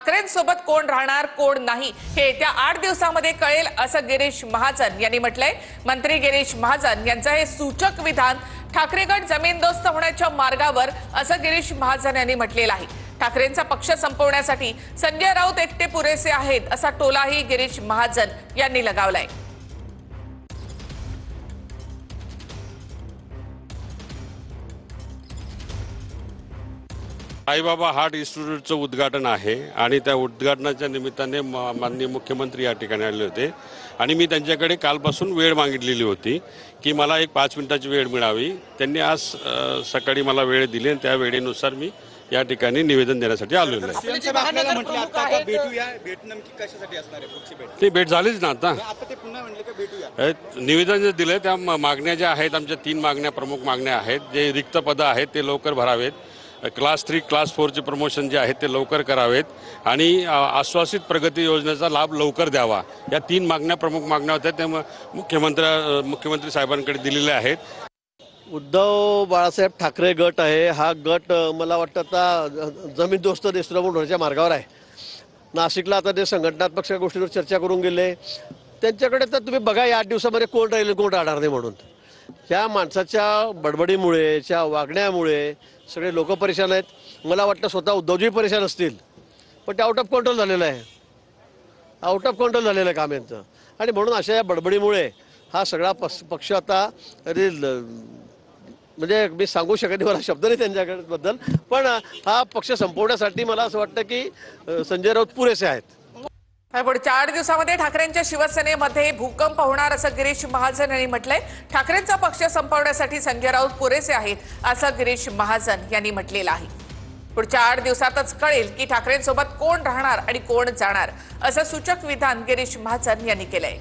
ठाकरेंसोबत कोण राहणार कोण नाही हे येत्या 8 दिवसांमध्ये कळेल असं गिरीश महाजन यांनी म्हटलंय। मंत्री गिरीश महाजन यांचं हे सूचक विधान ठाकरे गट जमीनदोस्त होण्याच्या मार्गावर असं गिरीश महाजन यांनी म्हटलेलं आहे। ठाकरेंचा पक्ष संपवण्यासाठी संजय राऊत एकटे पुरेसे आहेत असा टोलाही गिरीश महाजन यांनी लगावलाय। साईबाबा हार्ट इन्स्टिट्यूटचं उद्घाटन आहे आणि त्या उद्घाटनाच्या निमित्ताने माननीय मुख्यमंत्री या ठिकाणी आले होते आणि मी त्यांच्याकडे कालपासून वेळ मागितलेली होती की मला एक 5 मिनिटाची वेळ मिळावी। त्यांनी आज सकाळी मला वेळ दिली आणि त्या वेळेनुसार मी या ठिकाणी निवेदन देण्यासाठी आलेलो आहे। ती भेट झालीच ना आता निवेदन जे दिले त्या मागण्या ज्या आहेत आमच्या 3 मागण्या प्रमुख मागण्या आहेत। जे रिक्त पदं आहेत ते लवकर भरावेत, क्लास 3 क्लास 4चे प्रमोशन जे आहेत ते लवकर करावेत आणि आश्वासित प्रगती योजनेचा लाभ लवकर द्यावा। या 3 मागण्या प्रमुख मागण्या होत्या त्या मुख्यमंत्री साहेबांकडे दिलेल्या आहेत। उद्धव बाळासाहेब ठाकरे गट आहे, हा गट मला वाटतं आता जमीनदोस्त देशद्रोह होण्याच्या मार्गावर आहे। नाशिकला आता ते संघटनात्मक गोष्टींवर चर्चा करून गेले। त्यांच्याकडे तर तुम्ही बघा या 8 दिवसामध्ये कोण राहील कोण राहणार नाही म्हणून। ह्या माणसाच्या बडबडीमुळे च्या वागण्यामुळे सगळे लोक परेशान आहेत। मला वाटतं स्वतः उद्धवजी परेशान असतील, पण ते आउट ऑफ कंट्रोल झालेलं आहे, आउट ऑफ कंट्रोल झालेलं आहे काम यांचं। आणि म्हणून अशा या बडबडीमुळे हा सगळा पक्ष आता म्हणजे मी सांगू शकत नाही, मला शब्द नाही त्यांच्याबद्दल, पण हा पक्ष संपवण्यासाठी मला असं वाटतं की संजय राऊत पुरेसे आहेत। पुढच्या 8 दिवसांमध्ये ठाकरेंच्या शिवसेनेमध्ये भूकंप होणार असं गिरीश महाजन यांनी म्हटलंय। ठाकरेंचा पक्ष संपवण्यासाठी संजय राऊत पुरेसे आहेत असं गिरीश महाजन यांनी म्हटलेलं आहे। पुढच्या 8 दिवसातच कळेल की ठाकरेंसोबत कोण राहणार आणि कोण जाणार असं सूचक विधान गिरीश महाजन यांनी केलंय।